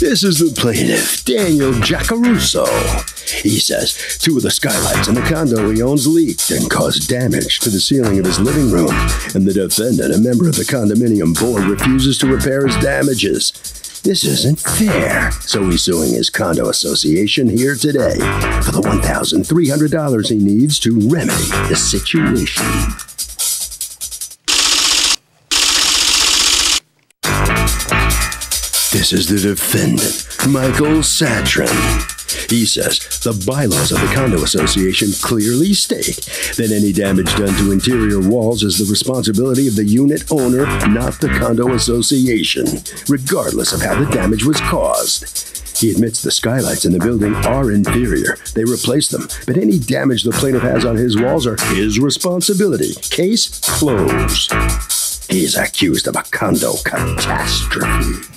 This is the plaintiff, Daniel Giacaruso. He says 2 of the skylights in the condo he owns leaked and caused damage to the ceiling of his living room, and the defendant, a member of the condominium board, refuses to repair his damages. This isn't fair, so he's suing his condo association here today for the $1,300 he needs to remedy the situation. This is the defendant, Michael Satrin. He says the bylaws of the condo association clearly state that any damage done to interior walls is the responsibility of the unit owner, not the condo association, regardless of how the damage was caused. He admits the skylights in the building are inferior. They replaced them, but any damage the plaintiff has on his walls are his responsibility. Case closed. He is accused of a condo catastrophe.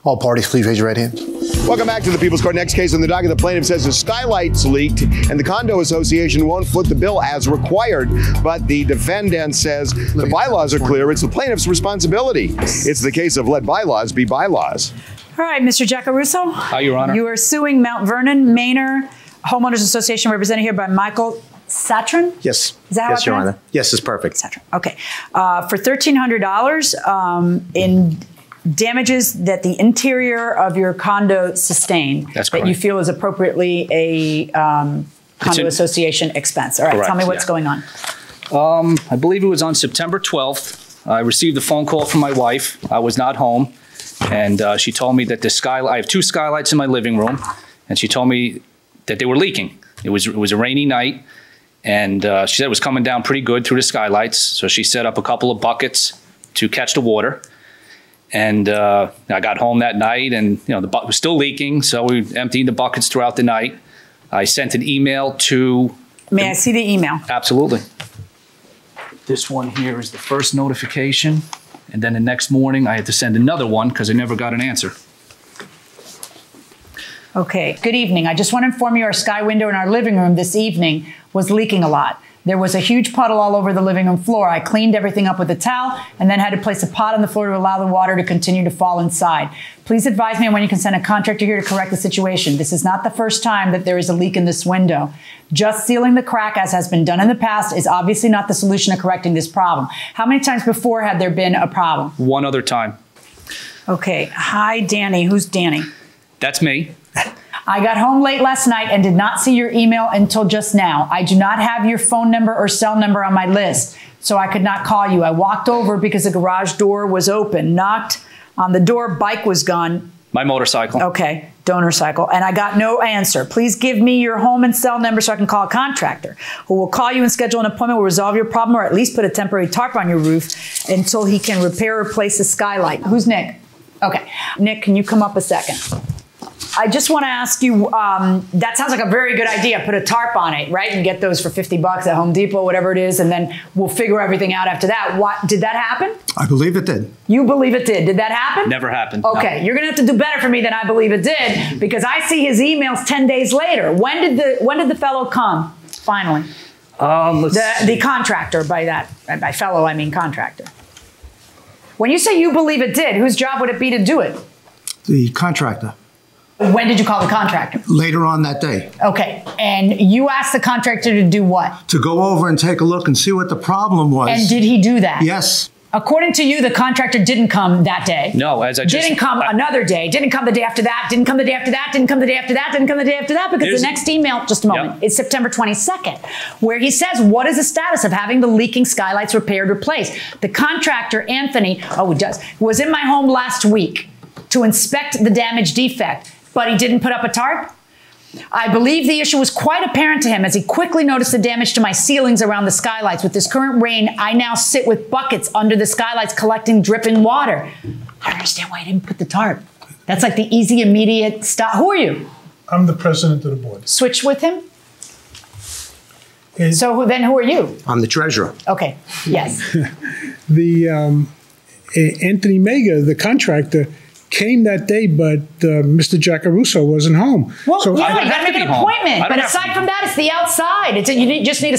All parties, please raise your right hand. Welcome back to the People's Court. Next case on the docket, the plaintiff says the skylights leaked and the condo association won't foot the bill as required. But the defendant says the bylaws are clear. It's the plaintiff's responsibility. It's the case of let bylaws be bylaws. All right, Mr. Giacaruso. Hi, Your Honor. You are suing Mount Vernon Manor Homeowners Association, represented here by Michael Satrin? Yes. Is that how yes, Your Honor. Yes, it's perfect. Satrin. Okay. For $1,300 in damages that the interior of your condo sustained. That's correct. That you feel is appropriately a condo association expense. All right, correct, tell me what's going on. I believe it was on September 12th. I received a phone call from my wife. I was not home, and she told me that I have 2 skylights in my living room, and she told me that they were leaking. It was a rainy night, and she said it was coming down pretty good through the skylights, so she set up a couple of buckets to catch the water. And I got home that night, and the bucket was still leaking, so we emptied the buckets throughout the night. I sent an email to... May I see the email? Absolutely. This one here is the first notification, and then the next morning I had to send another one because I never got an answer. Okay, good evening. I just want to inform you our sky window in our living room this evening was leaking a lot. There was a huge puddle all over the living room floor. I cleaned everything up with a towel and then had to place a pot on the floor to allow the water to continue to fall inside. Please advise me on when you can send a contractor here to correct the situation. This is not the first time that there is a leak in this window. Just sealing the crack, as has been done in the past, is obviously not the solution to correcting this problem. How many times before had there been a problem? One other time. Okay. Hi, Danny. Who's Danny? That's me. I got home late last night and did not see your email until just now. I do not have your phone number or cell number on my list, so I could not call you. I walked over because the garage door was open, knocked on the door, bike was gone. My motorcycle. Okay, donor cycle. And I got no answer. Please give me your home and cell number so I can call a contractor who will call you and schedule an appointment, will resolve your problem, or at least put a temporary tarp on your roof until he can repair or replace the skylight. Who's Nick? Okay. Nick, can you come up a second? I just want to ask you, that sounds like a very good idea. Put a tarp on it, right? And get those for $50 at Home Depot, whatever it is, and then we'll figure everything out after that. Did that happen? I believe it did. You believe it did. Did that happen? Never happened. Okay, no. You're going to have to do better for me than I believe it did, because I see his emails 10 days later. When did the fellow come, finally? The contractor, by fellow, I mean contractor. When you say you believe it did, whose job would it be to do it? The contractor. When did you call the contractor? Later on that day. Okay, and you asked the contractor to do what? To go over and take a look and see what the problem was. And did he do that? Yes. According to you, the contractor didn't come that day. No, as I just... Didn't come another day, didn't come the day after that, didn't come the day after that, didn't come the day after that, didn't come the day after that, because the next email, just a moment, is September 22nd, where he says, what is the status of having the leaking skylights repaired, replaced? The contractor, Anthony, was in my home last week to inspect the damage defect, but he didn't put up a tarp. I believe the issue was quite apparent to him as he quickly noticed the damage to my ceilings around the skylights. With this current rain, I now sit with buckets under the skylights collecting dripping water. I don't understand why he didn't put the tarp. That's like the easy, immediate stop. Who are you? I'm the president of the board. Switch with him? So who are you? I'm the treasurer. Okay, yes. The Anthony Mega, the contractor, came that day, but Mr. Giacaruso wasn't home. Well, so yeah, you got to make an appointment. But aside from that, it's the outside. You just need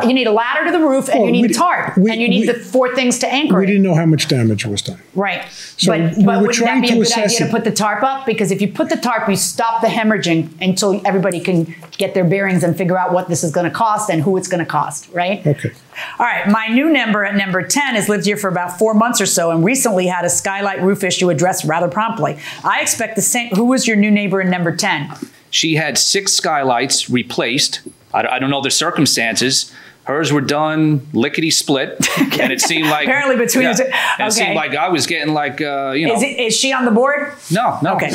you need a ladder to the roof, and you need a tarp, and you need the 4 things to anchor it. We didn't know how much damage was done. Right. So but wouldn't that be a good idea to put the tarp up? Because if you put the tarp, you stop the hemorrhaging until everybody can get their bearings and figure out what this is going to cost and who it's going to cost, right? Okay. All right. My new neighbor at number 10 has lived here for about 4 months or so and recently had a skylight roof issue addressed rather promptly. I expect the same. Who was your new neighbor in number 10? She had 6 skylights replaced. I don't know the circumstances. Hers were done lickety split, and it seemed like apparently between the two. And it seemed like I was getting like Is she on the board? No. Okay.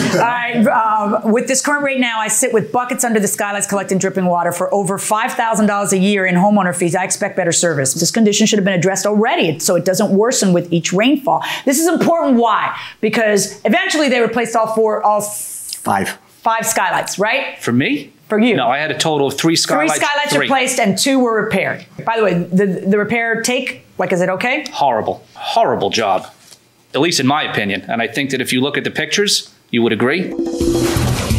With this current rate now, I sit with buckets under the skylights collecting dripping water for over $5,000 a year in homeowner fees. I expect better service. This condition should have been addressed already, so it doesn't worsen with each rainfall. This is important. Why? Because eventually they replaced all 5 skylights, right? For me? For you. No, I had a total of 3 skylights. 3 skylights replaced and 2 were repaired. By the way, the repair is it okay? Horrible job, at least in my opinion. And I think that if you look at the pictures, you would agree.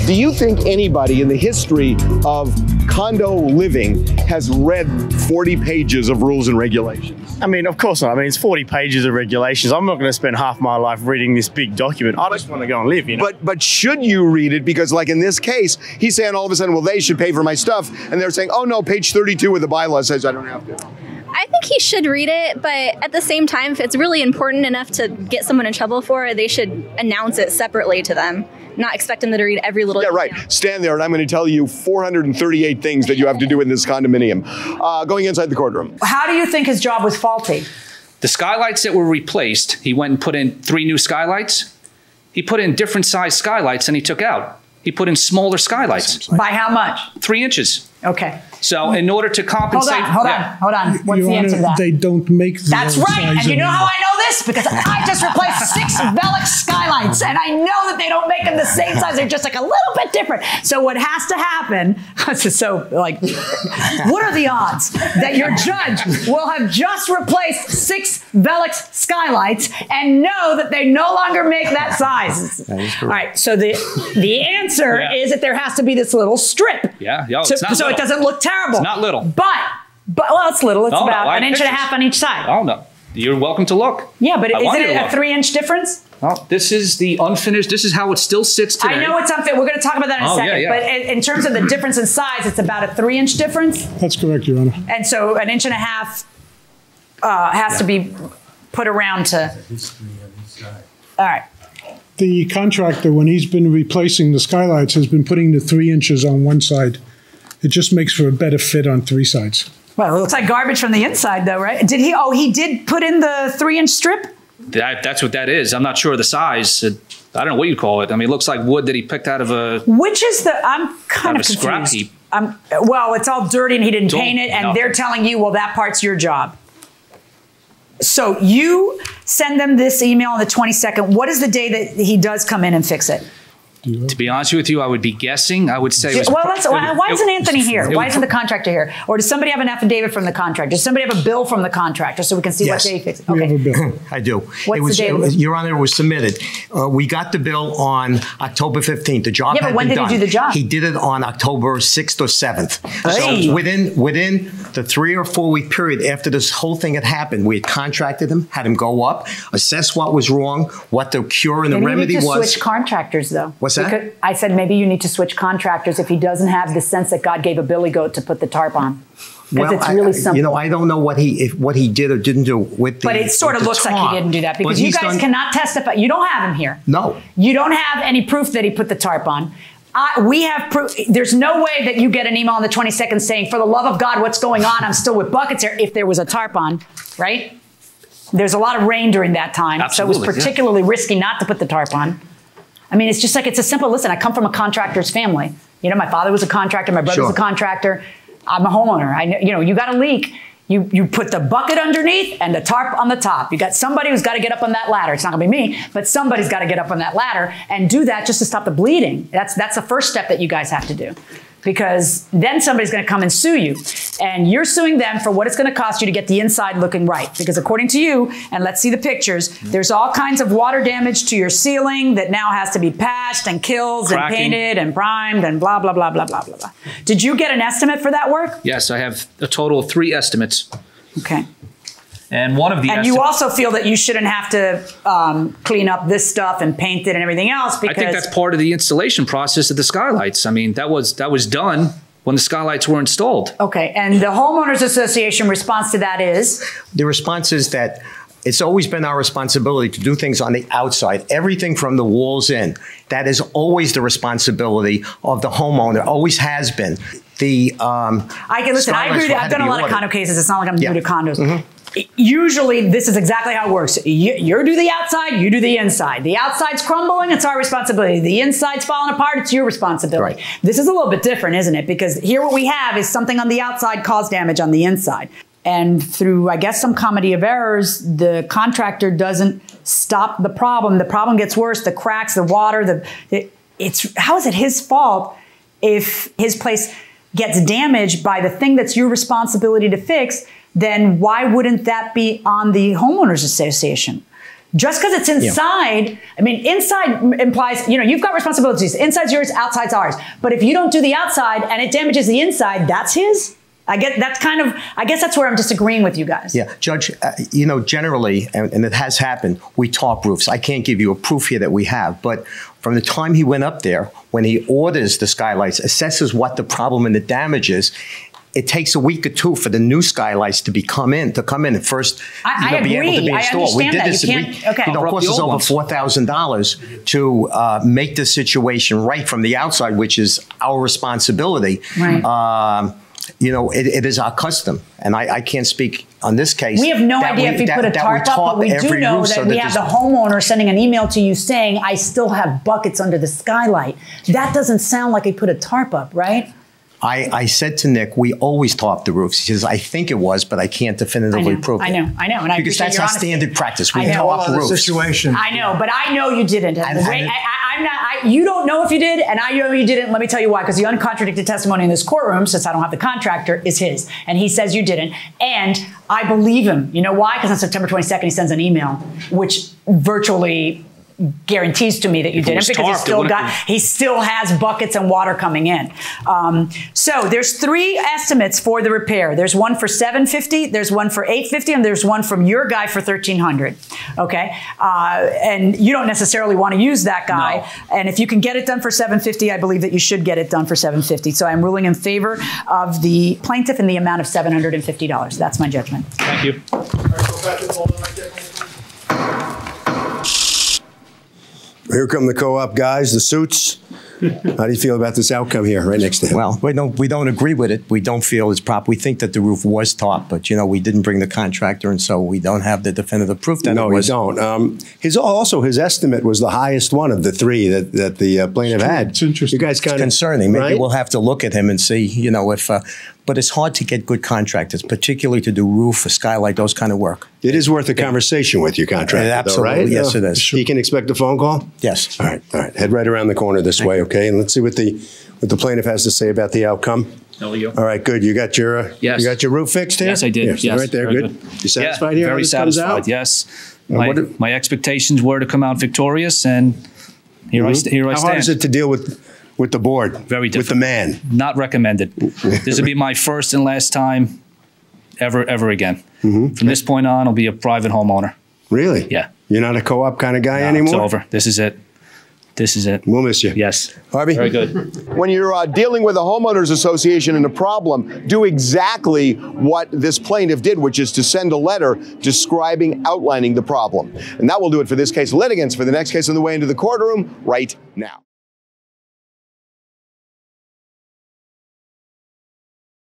Do you think anybody in the history of condo living has read 40 pages of rules and regulations? I mean, of course not. I mean, it's 40 pages of regulations. I'm not going to spend half my life reading this big document. I just want to go and live, you know. But should you read it? Because like in this case, he's saying all of a sudden, well, they should pay for my stuff. And they're saying, oh no, page 32 of the bylaw says I don't have to. I think he should read it, but at the same time, if it's really important enough to get someone in trouble for it, they should announce it separately to them, not expect them to read every little detail. Right. Stand there and I'm going to tell you 438 things that you have to do in this condominium. Going inside the courtroom. How do you think his job was faulty? The skylights that were replaced, he went and put in 3 new skylights. He put in different size skylights than he took out. He put in smaller skylights. By how much? 3 inches. Okay. So in order to compensate... Hold on. What's the answer to that? They don't make the That's right. And you know how I know this? Because I just replaced 6 Velux skylights, and I know that they don't make them the same size. They're just like a little bit different. So what has to happen, what are the odds that your judge will have just replaced 6 Velux skylights and know that they no longer make that size? That is correct. All right. So the answer is that there has to be this little strip. Yeah. So it doesn't look terrible. It's not little. But well, it's little. It's about an inch and a half on each side. Oh, no. You're welcome to look. Yeah, but isn't it a 3-inch difference? Well, this is the unfinished. This is how it still sits today. I know it's unfinished. We're going to talk about that in a second. Yeah. But in terms of the difference in size, it's about a 3-inch difference. That's correct, Your Honor. And so an inch and a half has to be put around to... All right. The contractor, when he's been replacing the skylights, has been putting the 3 inches on one side. It just makes for a better fit on 3 sides. Well, it looks like garbage from the inside, though, right? Did he? Oh, he did put in the 3-inch strip? That's what that is. I'm not sure of the size. I don't know what you call it. I mean, it looks like wood that he picked out of a... Which is the... I'm kind of confused. Scrap heap. Well, it's all dirty and he didn't paint it, and they're telling you, well, that part's your job. So you send them this email on the 22nd. What is the day that he does come in and fix it? To be honest with you, I would be guessing. I would say... Why isn't Anthony here? Why isn't the contractor here? Or does somebody have an affidavit from the contractor? Does somebody have a bill from the contractor so we can see what day he fixed it? We have a bill. I do. What's the date? Your Honor, it was submitted. We got the bill on October 15th. The job had been done. When did he do the job? He did it on October 6th or 7th. Hey. So within the 3 or 4 week period after this whole thing had happened, we had contracted him, had him go up, assess what was wrong, what the cure and the remedy was. You need to switch contractors, though. What's that? I said maybe you need to switch contractors if he doesn't have the sense that God gave a billy goat to put the tarp on. Because it's really simple. I don't know what he did or didn't do with the... But it sort of looks like he didn't do that because you guys cannot testify. You don't have him here. No. You don't have any proof that he put the tarp on. We have proof. There's no way that you get an email on the 22nd saying, for the love of God, what's going on? I'm still with buckets here. If there was a tarp on, right? There's a lot of rain during that time. Absolutely, so it was particularly risky not to put the tarp on. I mean, it's just like, it's a simple, listen, I come from a contractor's family. You know, my father was a contractor, my brother was a contractor. I'm a homeowner. You got a leak. You put the bucket underneath and the tarp on the top. You got somebody who's got to get up on that ladder. It's not going to be me, but somebody's got to get up on that ladder and do that just to stop the bleeding. That's the first step that you guys have to do. because then somebody's going to come and sue you. And you're suing them for what it's going to cost you to get the inside looking right. Because according to you, and let's see the pictures, there's all kinds of water damage to your ceiling that now has to be patched and killed and painted and primed and blah, blah, blah, blah, blah, blah, blah. Did you get an estimate for that work? Yes, I have a total of 3 estimates. Okay. And one of the you also feel that you shouldn't have to clean up this stuff and paint it and everything else because I think that's part of the installation process of the skylights. I mean, that was done when the skylights were installed. Okay, and the homeowners association response to that is? The response is that it's always been our responsibility to do things on the outside, everything from the walls in. That is always the responsibility of the homeowner, always has been. I agree with that. I've done a lot of condo cases. It's not like I'm new to condos. Mm-hmm. Usually, this is exactly how it works. You do the outside, you do the inside. The outside's crumbling, it's our responsibility. The inside's falling apart, it's your responsibility. Right. This is a little bit different, isn't it? Because here what we have is something on the outside caused damage on the inside. And through, I guess, some comedy of errors, the contractor doesn't stop the problem. The problem gets worse, the cracks, the water, how is it his fault if his place gets damaged by the thing that's your responsibility to fix? Then why wouldn't that be on the homeowners association? Just because it's inside, I mean, inside implies, you've got responsibilities. Inside's yours, outside's ours. But if you don't do the outside and it damages the inside, that's his? I guess that's where I'm disagreeing with you guys. Yeah, Judge, generally, and it has happened, we top roofs. I can't give you a proof here that we have, but from the time he went up there, when he orders the skylights, assesses what the problem and the damage is, it takes a week or 2 for the new skylights to come in and first be able to be installed. We did this. It cost us over $4,000 to make the situation right from the outside, which is our responsibility. Right. It is our custom, and I can't speak on this case. We have no idea if he put a tarp up, but we do know that we have the homeowner sending an email to you saying, I still have buckets under the skylight. That doesn't sound like he put a tarp up, right? I said to Nick, we always top the roofs. He says, I think it was, but I can't definitively prove it. I know. And I because that's our standard practice. We top roofs. Situation. I know, but I know you didn't. You don't know if you did, and I know you didn't. Let me tell you why. Because the uncontradicted testimony in this courtroom, since I don't have the contractor, is his. And he says you didn't. And I believe him. You know why? Because on September 22nd, he sends an email, which virtually guarantees to me that you didn't, because he still has buckets and water coming in. So there's 3 estimates for the repair. There's one for $750, there's one for $850, and there's one from your guy for $1,300. Okay, and you don't necessarily want to use that guy. No. And if you can get it done for $750, I believe that you should get it done for $750. So I'm ruling in favor of the plaintiff in the amount of $750. That's my judgment. Thank you. Here come the co-op guys, the suits. How do you feel about this outcome here, right next to him? Well, we don't agree with it. We don't feel it's proper. We think that the roof was topped, but we didn't bring the contractor, and so we don't have the definitive proof that it was. No, you don't. His estimate was the highest one of the 3 that the plaintiff had. It's interesting. You guys kind of concerning. Maybe we'll have to look at him and see, if. But it's hard to get good contractors, particularly to do roof, a skylight, those kind of work. It is worth a conversation with your contractor, absolutely, though, right? Yes, it is. He can expect a phone call? Yes. All right. Head right around the corner this way, okay? And let's see what the plaintiff has to say about the outcome. How are you? All right, good. You got your roof fixed here? Yes, I did. Yes. Right there, good. You satisfied here? Very satisfied. Yes. My expectations were to come out victorious, and here I stand. How hard is it to deal with the board? Very difficult. With the man? Not recommended. This will be my first and last time ever again. From this point on, I'll be a private homeowner. Really? Yeah. You're not a co-op kind of guy anymore? It's over. This is it. We'll miss you. Yes. Harvey? Very good. When you're dealing with a homeowners association and a problem, do exactly what this plaintiff did, which is to send a letter outlining the problem. And that will do it for this case. Litigants for the next case on the way into the courtroom right now.